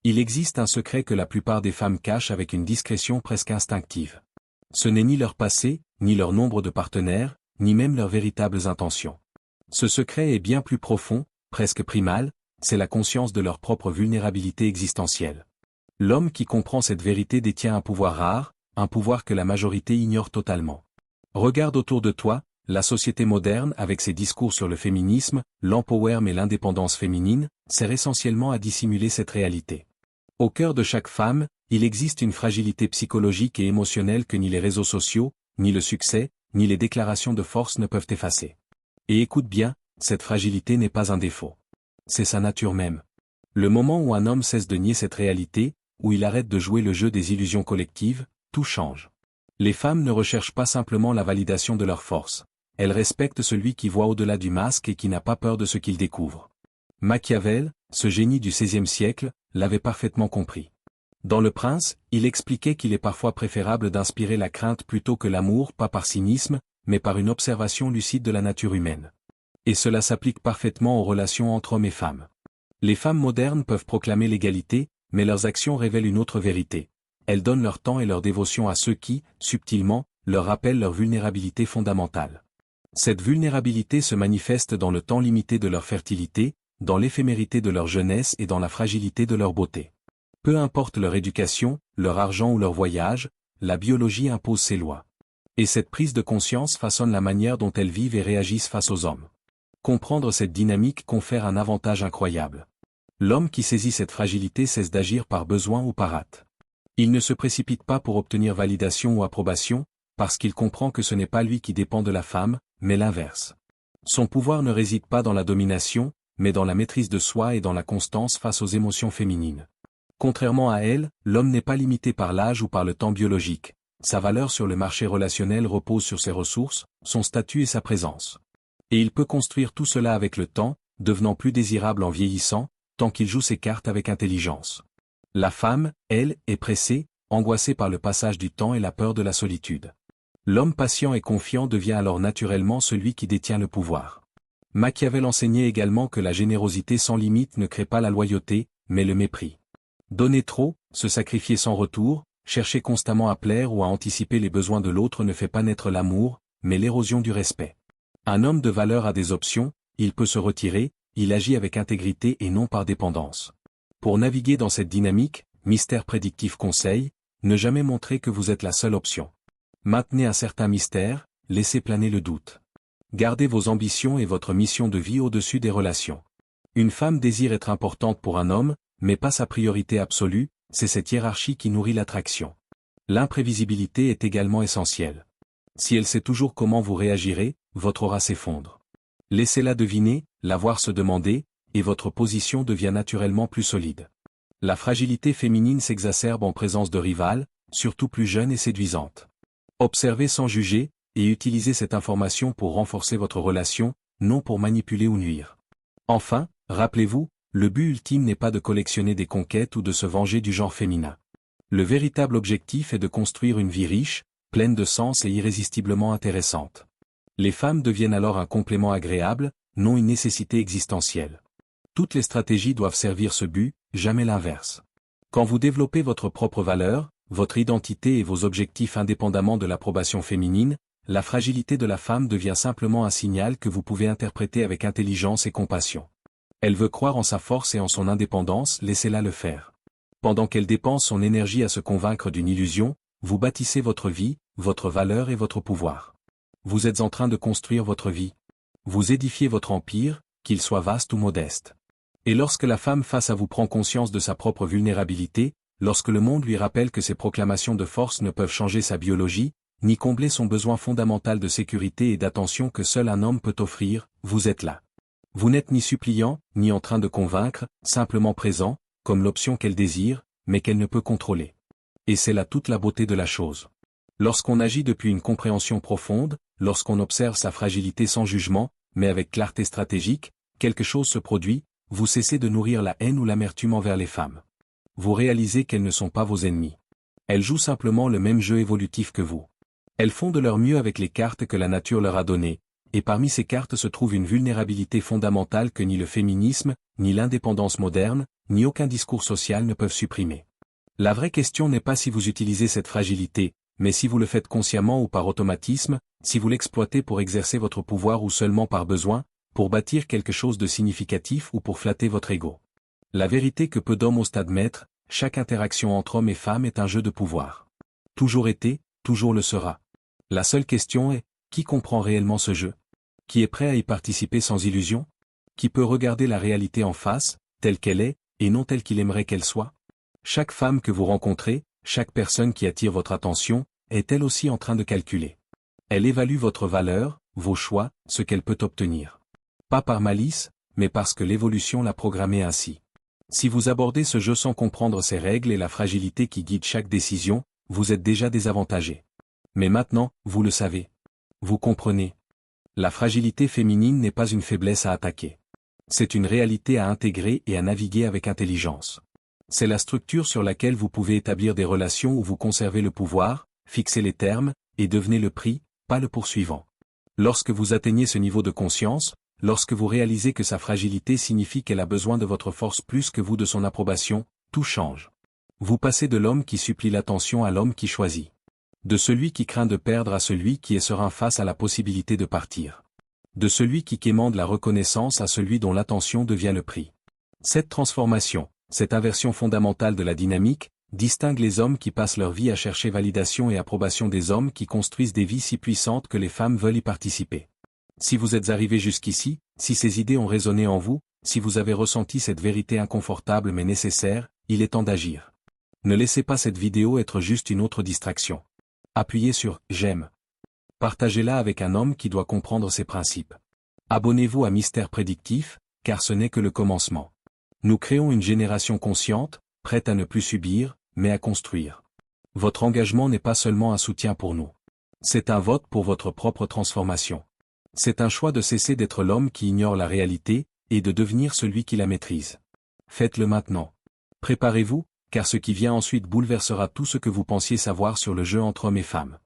Il existe un secret que la plupart des femmes cachent avec une discrétion presque instinctive. Ce n'est ni leur passé, ni leur nombre de partenaires, ni même leurs véritables intentions. Ce secret est bien plus profond, presque primal, c'est la conscience de leur propre vulnérabilité existentielle. L'homme qui comprend cette vérité détient un pouvoir rare, un pouvoir que la majorité ignore totalement. Regarde autour de toi, la société moderne avec ses discours sur le féminisme, l'empowerment et l'indépendance féminine, sert essentiellement à dissimuler cette réalité. Au cœur de chaque femme, il existe une fragilité psychologique et émotionnelle que ni les réseaux sociaux, ni le succès, ni les déclarations de force ne peuvent effacer. Et écoute bien, cette fragilité n'est pas un défaut. C'est sa nature même. Le moment où un homme cesse de nier cette réalité, où il arrête de jouer le jeu des illusions collectives, tout change. Les femmes ne recherchent pas simplement la validation de leur force. Elles respectent celui qui voit au-delà du masque et qui n'a pas peur de ce qu'il découvre. Machiavel, ce génie du XVIe siècle, l'avait parfaitement compris. Dans Le Prince, il expliquait qu'il est parfois préférable d'inspirer la crainte plutôt que l'amour, pas par cynisme, mais par une observation lucide de la nature humaine. Et cela s'applique parfaitement aux relations entre hommes et femmes. Les femmes modernes peuvent proclamer l'égalité, mais leurs actions révèlent une autre vérité. Elles donnent leur temps et leur dévotion à ceux qui, subtilement, leur rappellent leur vulnérabilité fondamentale. Cette vulnérabilité se manifeste dans le temps limité de leur fertilité, dans l'éphémérité de leur jeunesse et dans la fragilité de leur beauté. Peu importe leur éducation, leur argent ou leur voyage, la biologie impose ses lois. Et cette prise de conscience façonne la manière dont elles vivent et réagissent face aux hommes. Comprendre cette dynamique confère un avantage incroyable. L'homme qui saisit cette fragilité cesse d'agir par besoin ou par hâte. Il ne se précipite pas pour obtenir validation ou approbation, parce qu'il comprend que ce n'est pas lui qui dépend de la femme, mais l'inverse. Son pouvoir ne réside pas dans la domination, mais dans la maîtrise de soi et dans la constance face aux émotions féminines. Contrairement à elle, l'homme n'est pas limité par l'âge ou par le temps biologique. Sa valeur sur le marché relationnel repose sur ses ressources, son statut et sa présence. Et il peut construire tout cela avec le temps, devenant plus désirable en vieillissant, tant qu'il joue ses cartes avec intelligence. La femme, elle, est pressée, angoissée par le passage du temps et la peur de la solitude. L'homme patient et confiant devient alors naturellement celui qui détient le pouvoir. Machiavel enseignait également que la générosité sans limite ne crée pas la loyauté, mais le mépris. Donner trop, se sacrifier sans retour, chercher constamment à plaire ou à anticiper les besoins de l'autre ne fait pas naître l'amour, mais l'érosion du respect. Un homme de valeur a des options, il peut se retirer, il agit avec intégrité et non par dépendance. Pour naviguer dans cette dynamique, Mystère Prédictif conseille, ne jamais montrer que vous êtes la seule option. Maintenez un certain mystère, laissez planer le doute. Gardez vos ambitions et votre mission de vie au-dessus des relations. Une femme désire être importante pour un homme, mais pas sa priorité absolue, c'est cette hiérarchie qui nourrit l'attraction. L'imprévisibilité est également essentielle. Si elle sait toujours comment vous réagirez, votre aura s'effondre. Laissez-la deviner, la voir se demander, et votre position devient naturellement plus solide. La fragilité féminine s'exacerbe en présence de rivales, surtout plus jeunes et séduisantes. Observez sans juger, et utilisez cette information pour renforcer votre relation, non pour manipuler ou nuire. Enfin, rappelez-vous, le but ultime n'est pas de collectionner des conquêtes ou de se venger du genre féminin. Le véritable objectif est de construire une vie riche, pleine de sens et irrésistiblement intéressante. Les femmes deviennent alors un complément agréable, non une nécessité existentielle. Toutes les stratégies doivent servir ce but, jamais l'inverse. Quand vous développez votre propre valeur, votre identité et vos objectifs indépendamment de l'approbation féminine, la fragilité de la femme devient simplement un signal que vous pouvez interpréter avec intelligence et compassion. Elle veut croire en sa force et en son indépendance, laissez-la le faire. Pendant qu'elle dépense son énergie à se convaincre d'une illusion, vous bâtissez votre vie, votre valeur et votre pouvoir. Vous êtes en train de construire votre vie. Vous édifiez votre empire, qu'il soit vaste ou modeste. Et lorsque la femme face à vous prend conscience de sa propre vulnérabilité, lorsque le monde lui rappelle que ses proclamations de force ne peuvent changer sa biologie, ni combler son besoin fondamental de sécurité et d'attention que seul un homme peut offrir, vous êtes là. Vous n'êtes ni suppliant, ni en train de convaincre, simplement présent, comme l'option qu'elle désire, mais qu'elle ne peut contrôler. Et c'est là toute la beauté de la chose. Lorsqu'on agit depuis une compréhension profonde, lorsqu'on observe sa fragilité sans jugement, mais avec clarté stratégique, quelque chose se produit, vous cessez de nourrir la haine ou l'amertume envers les femmes. Vous réalisez qu'elles ne sont pas vos ennemis. Elles jouent simplement le même jeu évolutif que vous. Elles font de leur mieux avec les cartes que la nature leur a données, et parmi ces cartes se trouve une vulnérabilité fondamentale que ni le féminisme, ni l'indépendance moderne, ni aucun discours social ne peuvent supprimer. La vraie question n'est pas si vous utilisez cette fragilité, mais si vous le faites consciemment ou par automatisme, si vous l'exploitez pour exercer votre pouvoir ou seulement par besoin, pour bâtir quelque chose de significatif ou pour flatter votre ego. La vérité que peu d'hommes osent admettre, chaque interaction entre hommes et femmes est un jeu de pouvoir. Toujours été, toujours le sera. La seule question est, qui comprend réellement ce jeu? Qui est prêt à y participer sans illusion? Qui peut regarder la réalité en face, telle qu'elle est, et non telle qu'il aimerait qu'elle soit? Chaque femme que vous rencontrez, chaque personne qui attire votre attention, est elle aussi en train de calculer. Elle évalue votre valeur, vos choix, ce qu'elle peut obtenir. Pas par malice, mais parce que l'évolution l'a programmé ainsi. Si vous abordez ce jeu sans comprendre ses règles et la fragilité qui guide chaque décision, vous êtes déjà désavantagé. Mais maintenant, vous le savez. Vous comprenez. La fragilité féminine n'est pas une faiblesse à attaquer. C'est une réalité à intégrer et à naviguer avec intelligence. C'est la structure sur laquelle vous pouvez établir des relations où vous conservez le pouvoir, fixez les termes, et devenez le prix, pas le poursuivant. Lorsque vous atteignez ce niveau de conscience, lorsque vous réalisez que sa fragilité signifie qu'elle a besoin de votre force plus que vous de son approbation, tout change. Vous passez de l'homme qui supplie l'attention à l'homme qui choisit. De celui qui craint de perdre à celui qui est serein face à la possibilité de partir. De celui qui quémande la reconnaissance à celui dont l'attention devient le prix. Cette transformation, cette inversion fondamentale de la dynamique, distingue les hommes qui passent leur vie à chercher validation et approbation des hommes qui construisent des vies si puissantes que les femmes veulent y participer. Si vous êtes arrivé jusqu'ici, si ces idées ont résonné en vous, si vous avez ressenti cette vérité inconfortable mais nécessaire, il est temps d'agir. Ne laissez pas cette vidéo être juste une autre distraction. Appuyez sur « J'aime ». Partagez-la avec un homme qui doit comprendre ces principes. Abonnez-vous à Mystère Prédictif, car ce n'est que le commencement. Nous créons une génération consciente, prête à ne plus subir, mais à construire. Votre engagement n'est pas seulement un soutien pour nous. C'est un vote pour votre propre transformation. C'est un choix de cesser d'être l'homme qui ignore la réalité, et de devenir celui qui la maîtrise. Faites-le maintenant. Préparez-vous, car ce qui vient ensuite bouleversera tout ce que vous pensiez savoir sur le jeu entre hommes et femmes.